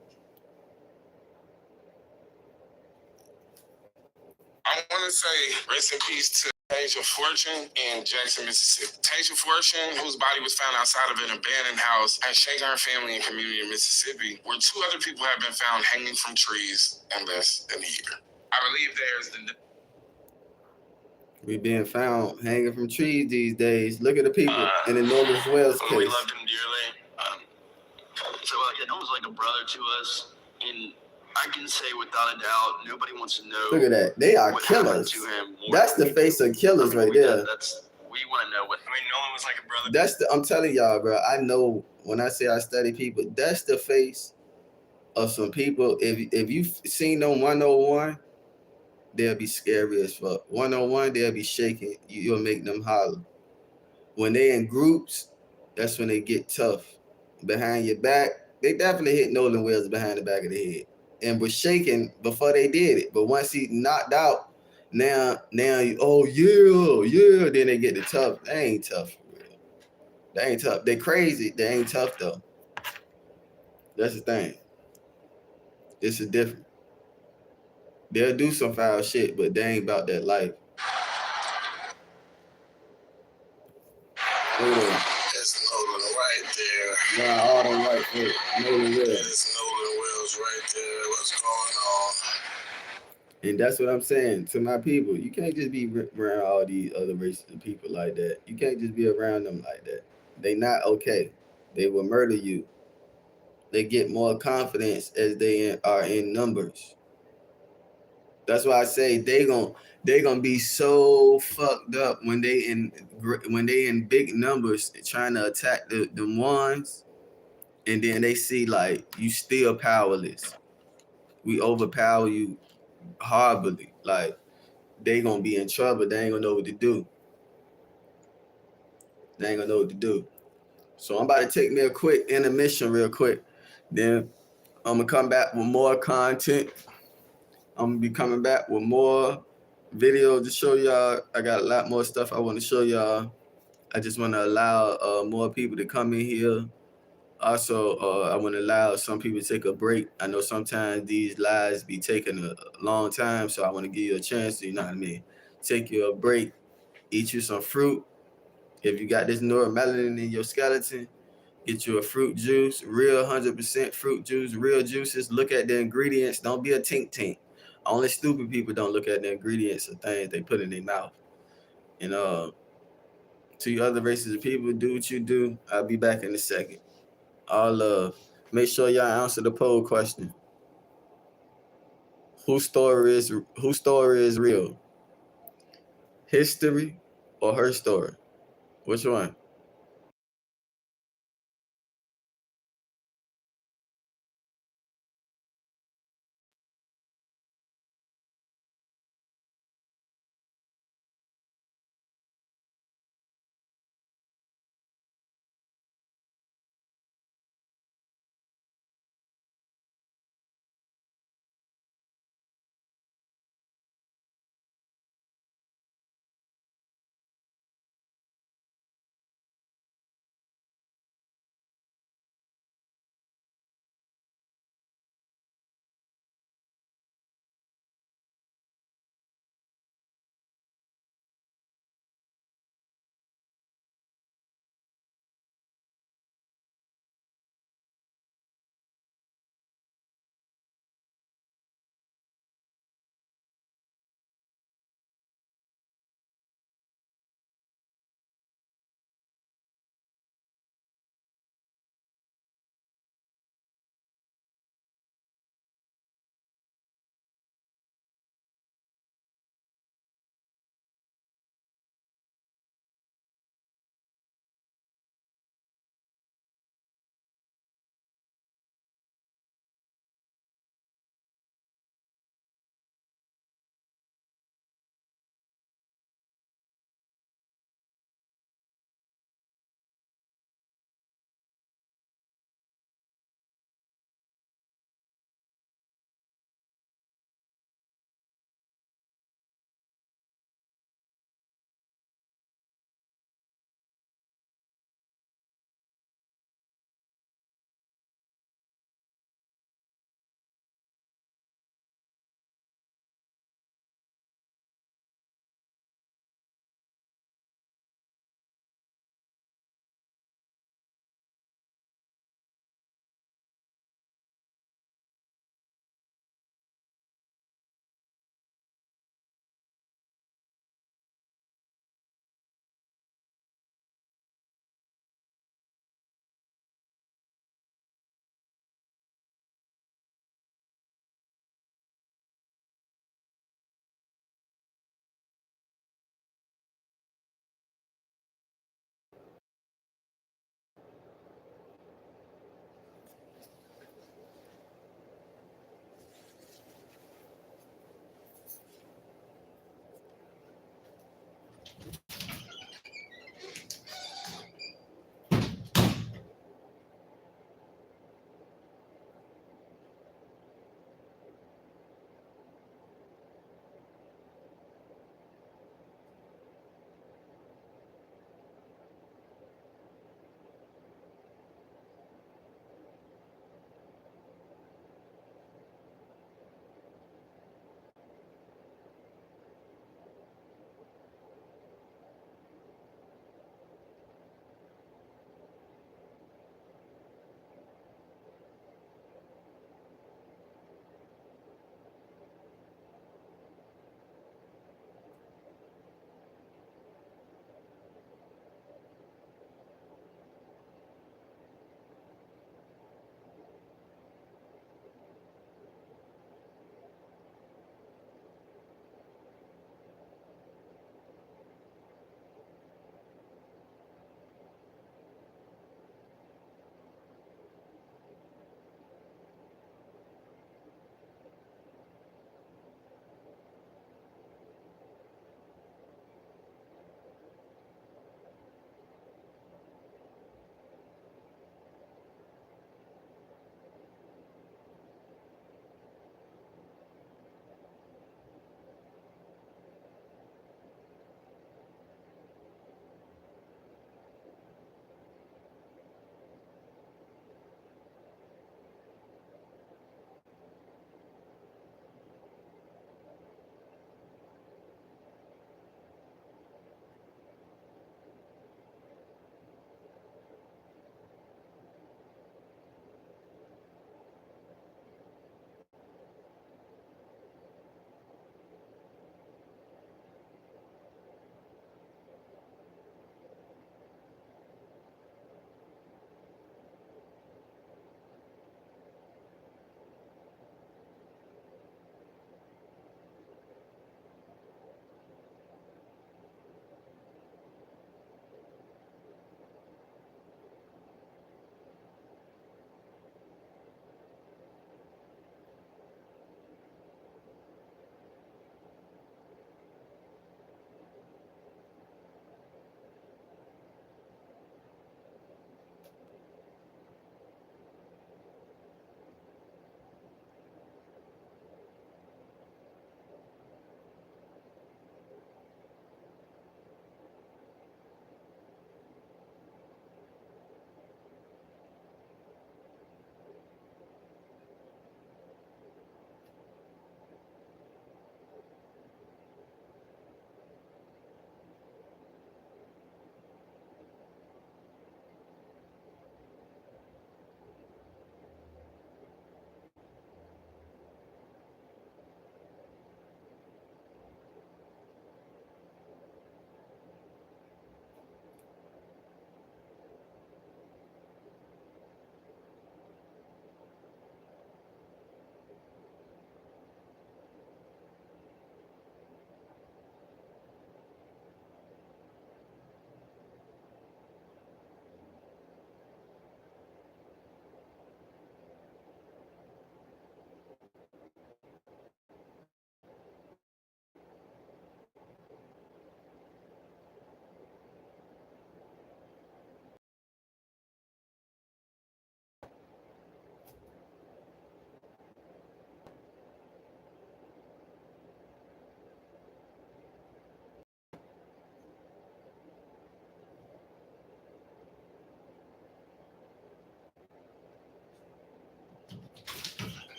G: I want to say rest in peace to Tasia Fortune in Jackson, Mississippi. Tasia Fortune, whose body was found outside of an abandoned house at Shagar Family and Community in Mississippi, where 2 other people have been found hanging from trees in less than a year. I believe there's the...
A: We being found hanging from trees these days. Look at the people in the Northern Wales case.
H: We loved him dearly. So it was like a brother to us, and I can say without a doubt, nobody wants to know.
A: Look at that. They are killers. That's the face of killers right there.
H: We want to know what. I mean, Nolan was like a brother.
A: That's the. I'm telling y'all, bro. I know when I say I study people, that's the face of some people. If you've seen them 101, they'll be scary as fuck. 101, they'll be shaking. You'll make them holler. When they in groups, that's when they get tough. Behind your back, they definitely hit Nolan Wells behind the back of the head and was shaking before they did it. But once he knocked out, now you, oh yeah, then they get the tough. They ain't tough for real. They ain't tough. They crazy. They ain't tough though. That's the thing. This is different. They'll do some foul shit, but they ain't about that life.
G: That's Nolan right there.
A: Nah, all them white folk. Nolan Wells.
G: That's Nolan Wells right there. What's going on?
A: And that's what I'm saying to my people. You can't just be around all these other races of people like that. You can't just be around them like that. They not okay. They will murder you. They get more confidence as they are in numbers. That's why I say they gonna be so fucked up when they in big numbers trying to attack the ones, and then they see like you still powerless. We overpower you horribly. Like, they gonna be in trouble. They ain't gonna know what to do. They ain't gonna know what to do. So I'm about to take me a quick intermission real quick. Then I'm gonna come back with more content. I'm gonna be coming back with more videos to show y'all. I got a lot more stuff I want to show y'all. I just want to allow more people to come in here. Also, I want to allow some people to take a break. I know sometimes these lives be taking a long time, so I want to give you a chance to, you know what I mean, take you a break, eat you some fruit. If you got this neuromelanin in your skeleton, get you a fruit juice, real 100% fruit juice, real juices. Look at the ingredients. Don't be a tink. Only stupid people don't look at the ingredients of things they put in their mouth. And to you other races of people, do what you do. I'll be back in a second. All love. Make sure y'all answer the poll question. Whose story is real? History or her story? Which one?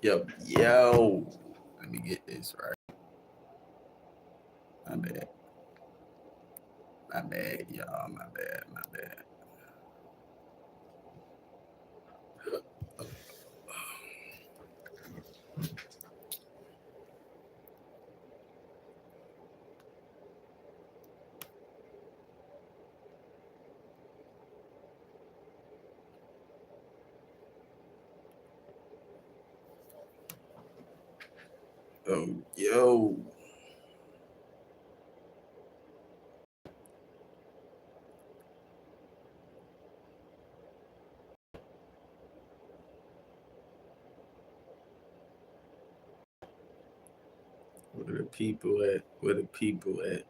A: Yo. Let me get this right. My bad, y'all. My bad. Oh, yo. Where the people at?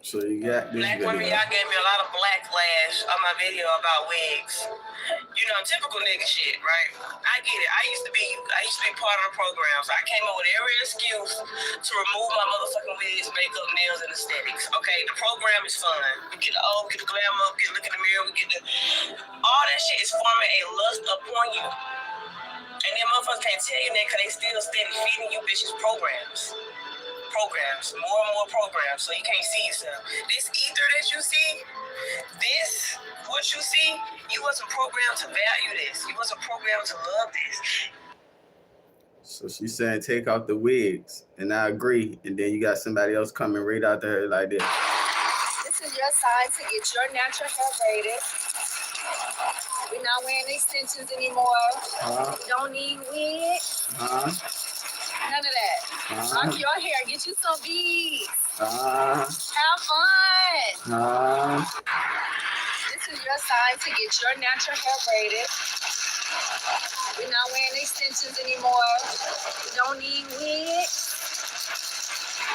A: So you got this
C: Black
A: video.
C: women, y'all gave me a lot of backlash on my video about wigs. You know, typical nigga shit, right? I get it. I used to be part of the program, so I came up with every excuse to remove my motherfucking wigs, makeup, nails, and aesthetics. Okay, the program is fun. We get the old, we get the glam up, get to look in the mirror, we get the all that shit is forming a lust upon you. And then motherfuckers can't tell you that because they still steady feeding you bitches programs, more and more programs, so you can't see yourself. This ether that you see, what you see, you wasn't programmed to value this. You wasn't programmed to love this.
A: So she's saying take off the wigs, and I agree. And then you got somebody else coming right out to her like this.
I: This is your sign to get your natural hair braided. We're not wearing extensions anymore. We don't need wigs. None of that. Rock your hair. Get you some beads. Have fun. This is your sign to get your natural hair braided. We're not wearing extensions anymore. We don't need wigs.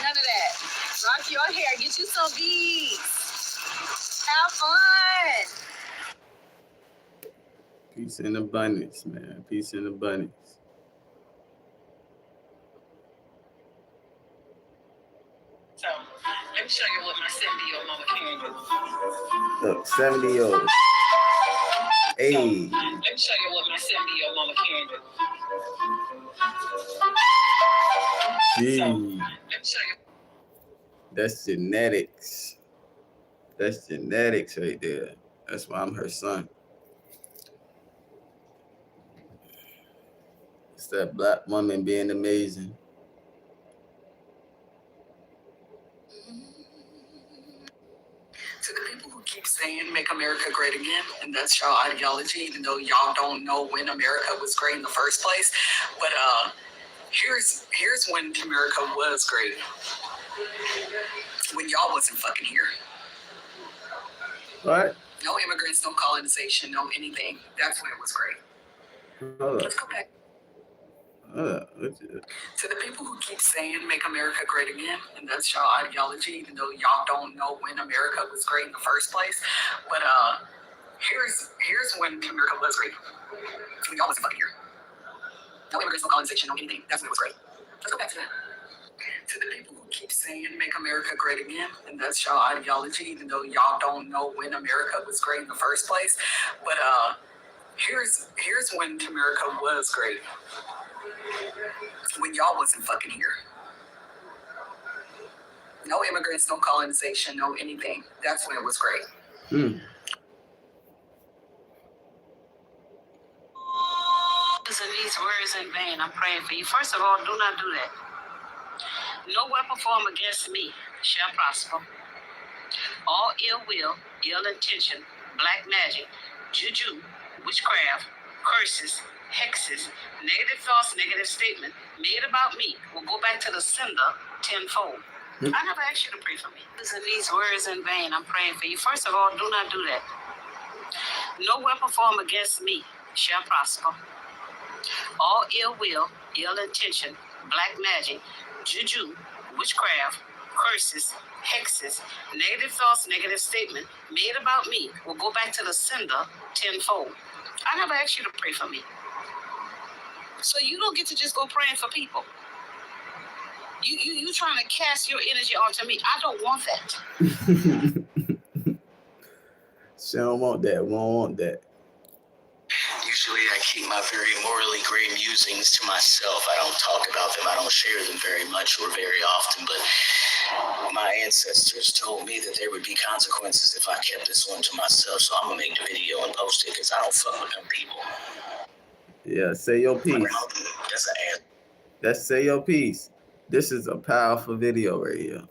I: None of that. Rock your hair. Get you some beads. Have fun.
A: Peace and abundance, man. Peace and abundance.
C: So, let me show you what my 70-year-old mama can do.
A: Look, 70-year-old. Hey.
C: Let me show you what my 70-year-old mama can do.
A: Gee.
C: Let me show you.
A: That's genetics. That's genetics right there. That's why I'm her son. It's that black woman being amazing.
F: To the people who keep saying make America great again, and that's y'all ideology, even though y'all don't know when America was great in the first place. But here's when America was great. When y'all wasn't fucking here.
A: What?
F: No immigrants, no colonization, no anything. That's when it was great.
A: Hold up.
F: Let's go back. To the people who keep saying make America great again, and that's y'all ideology, even though y'all don't know when America was great in the first place. But here's when America was great. When y'all wasn't fucking here. No immigrants, no colonization, no anything. That's when it was great. Let's go back to that. To the people who keep saying make America great again, and that's y'all ideology, even though y'all don't know when America was great in the first place. But here's when America was great. When y'all wasn't fucking here. No immigrants, no colonization, no anything. That's when it was great.
J: Using these words in vain, I'm praying for you. First of all, do not do that. No weapon formed against me shall prosper. All ill will, ill intention, black magic, juju, witchcraft, curses, hexes, negative thoughts, negative statement made about me will go back to the sender tenfold. I never asked you to pray for me. Using these words in vain, I'm praying for you. First of all, do not do that. No weapon formed against me shall prosper. All ill will, ill intention, black magic, juju, witchcraft, curses, hexes, negative thoughts, negative statement made about me will go back to the sender tenfold. I never asked you to pray for me. So you don't get to just go praying for people. You trying to cast your energy onto me. I don't want that.
A: She don't want that. We don't want that.
H: Usually I keep my very morally gray musings to myself. I don't talk about them. I don't share them very much or very often, but my ancestors told me that there would be consequences if I kept this one to myself, so I'm gonna make the video and post it because I don't fuck with them people.
A: Yeah, say your piece.
H: That's an ass.
A: That's say your piece. This is a powerful video right here.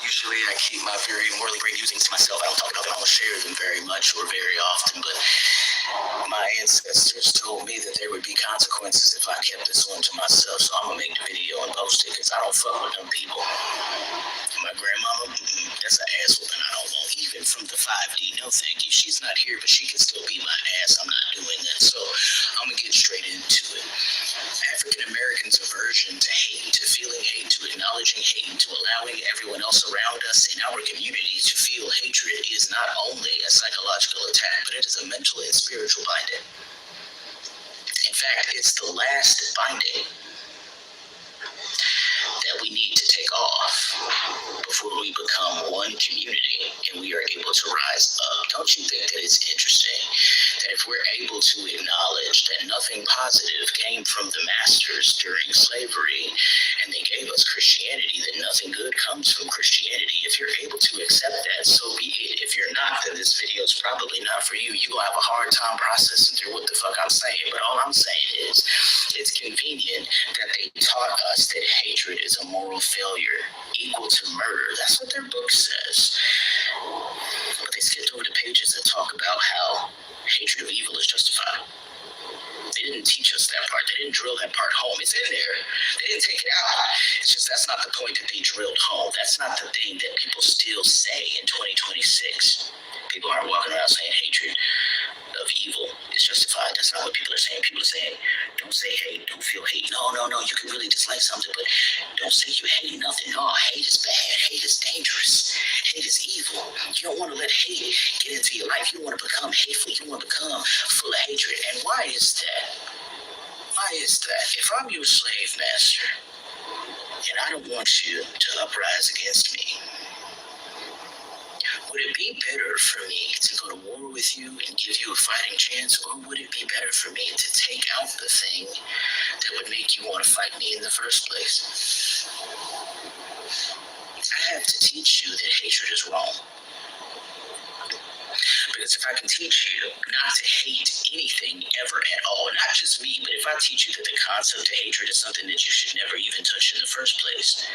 H: Usually I keep my very morally gray musings to myself. I don't talk about them. I don't share them very much or very often, but my ancestors told me that there would be consequences if I kept this one to myself, so I'm gonna make the video and post it because I don't fuck with them people. My grandmama, that's an ass whooping I don't want, even from the 5D. No thank you. She's not here, but she can still beat my ass. I'm not doing that, so I'm gonna get straight into it. African Americans' aversion to hate, to feeling hate, to acknowledging hate, to allowing everyone else around us in our community to feel hatred is not only a psychological attack, but it is a mental and spiritual binding. In fact, it's the last binding that we need to take off before we become one community and we are able to rise up. Don't you think that it's interesting that if we're able to acknowledge that nothing positive came from the masters during slavery and they gave us Christianity, that nothing good comes from Christianity? If you're able to accept that, so be it. If you're not, then this video is probably not for you. You're going to have a hard time processing through what the fuck I'm saying. But all I'm saying is it's convenient that they taught us that hatred is a moral failure equal to murder. That's what their book says. But they skipped over the pages that talk about how hatred of evil is justified. They didn't teach us that part. They didn't drill that part home. It's in there. They didn't take it out. It's just that's not the point that they drilled home. That's not the thing that people still say in 2026. People aren't walking around saying hatred of evil is justified. That's not what people are saying. People are saying, don't say hate, don't feel hate. No, you can really dislike something, but don't say you hate nothing. No, hate is bad. Hate is dangerous. Hate is evil. You don't want to let hate get into your life. You want to become hateful. You want to become full of hatred. And why is that? Why is that? If I'm your slave master, and I don't want you to uprise against me, would it be better for me to go to war with you and give you a fighting chance, or would it be better for me to take out the thing that would make you want to fight me in the first place? I have to teach you that hatred is wrong. Because if I can teach you not to hate anything ever at all, not just me, but if I teach you that the concept of hatred is something that you should never even touch in the first place,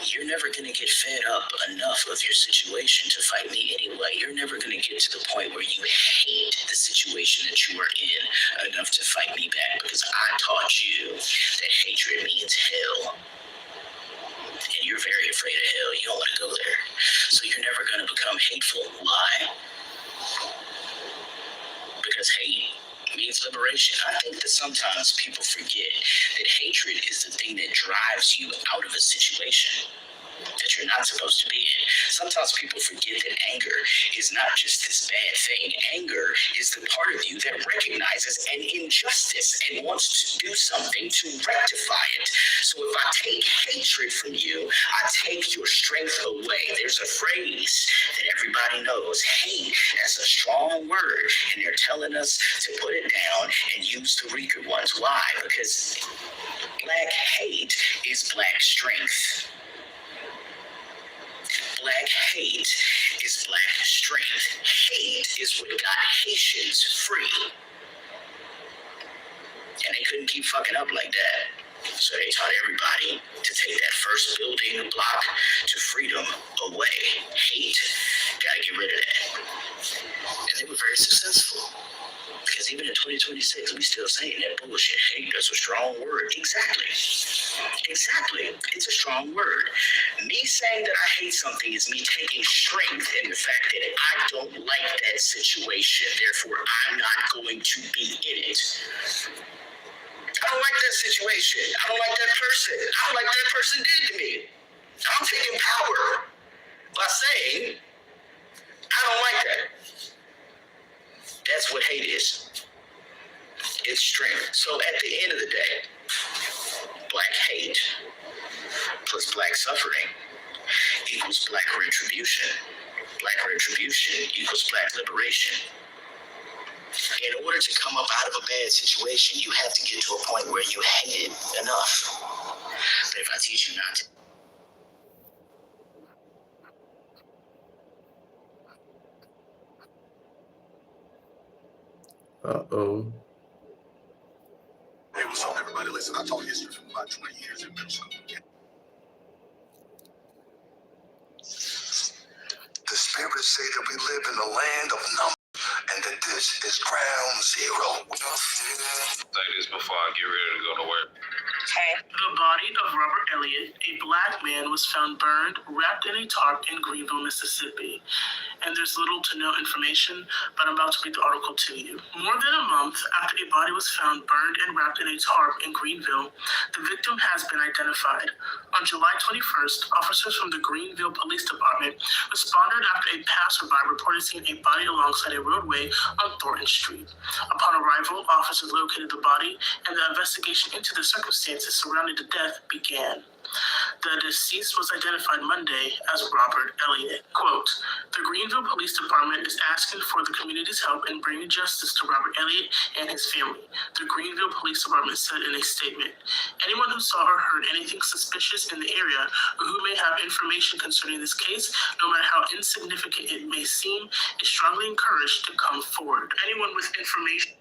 H: you're never going to get fed up enough of your situation to fight me anyway. You're never going to get to the point where you hate the situation that you are in enough to fight me back, because I taught you that hatred means hell. And you're very afraid of hell. You don't want to go there. So you're never going to become hateful. Why? Because hate means liberation. I think that sometimes people forget that hatred is the thing that drives you out of a situation that you're not supposed to be in. Sometimes people forget that anger is not just this bad thing. Anger is the part of you that recognizes an injustice and wants to do something to rectify it. So if I take hatred from you, I take your strength away. There's a phrase that everybody knows. Hate, that's a strong word, and they're telling us to put it down and use the weaker ones. Why? Because black hate is black strength. Black hate is black strength. Hate is what got Haitians free. And they couldn't keep fucking up like that. So they taught everybody to take that first building block to freedom away. Hate Gotta get rid of that. And they were very successful. Because even in 2026, we still saying that bullshit. Hate, that's a strong word. Exactly. It's a strong word. Me saying that I hate something is me taking strength in the fact that I don't like that situation. Therefore, I'm not going to be in it. I don't like that situation. I don't like that person. I don't like that person did to me. I'm taking power by saying, I don't like that. That's what hate is. It's strength. So at the end of the day, black hate plus black suffering equals black retribution. Black retribution equals black liberation. In order to come up out of a bad situation, you have to get to a point where you hate it enough. But if I teach you not to,
A: Uh-oh.
K: Hey, what's up, everybody? Listen, I taught history for about 20 years in middle school. The spirits say that we live in the land of numbers and that this is ground zero.
B: Say this before I get ready to go to work.
L: The body of Robert Elliott, a black man, was found burned, wrapped in a tarp in Greenville, Mississippi. And there's little to no information, but I'm about to read the article to you. More than a month after a body was found burned and wrapped in a tarp in Greenville, the victim has been identified. On July 21st, officers from the Greenville Police Department responded after a passerby reported seeing a body alongside a roadway on Thornton Street. Upon arrival, officers located the body, and the investigation into the circumstances surrounding the death began. The deceased was identified Monday as Robert Elliott. Quote, the Greenville Police Department is asking for the community's help in bringing justice to Robert Elliott and his family, the Greenville Police Department said in a statement. Anyone who saw or heard anything suspicious in the area or who may have information concerning this case, no matter how insignificant it may seem, is strongly encouraged to come forward. Anyone with information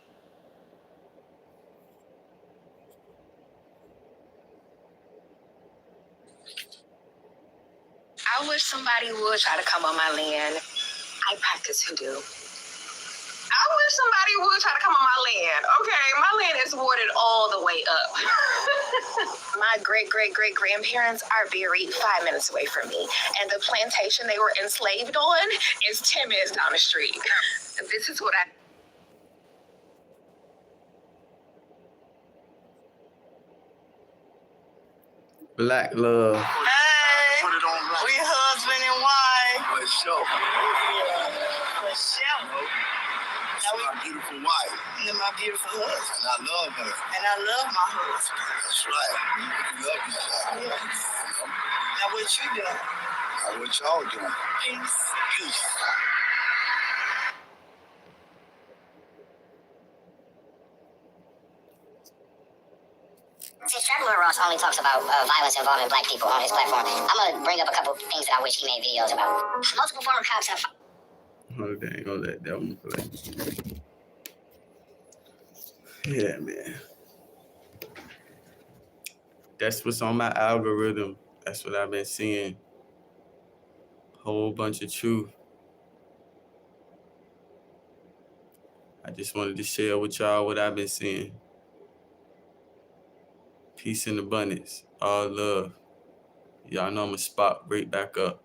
I: I wish somebody would try to come on my land. I practice hoodoo. I wish somebody would try to come on my land. Okay, my land is watered all the way up. My great-great-great-grandparents are buried 5 minutes away from me, and the plantation they were enslaved on is 10 minutes down the street. This is what I...
A: Black love.
F: Hey, we husband and wife.
K: For sure.
F: For sure.
K: That's my beautiful wife.
F: And my beautiful husband.
K: And I love her.
F: And I love my husband.
K: That's right. We love each other.
F: Yes. Now what you doing?
K: Now what y'all doing?
F: Peace.
K: Peace.
M: Since Trevor Ross only talks about violence involving black people on his platform, I'm going to bring up a couple things that I wish he made videos about. Multiple former cops have...
A: Oh, they ain't gonna let that one play. Yeah, man. That's what's on my algorithm. That's what I've been seeing. Whole bunch of truth. I just wanted to share with y'all what I've been seeing. Peace and abundance. All love. Y'all know I'm going to spot right back up.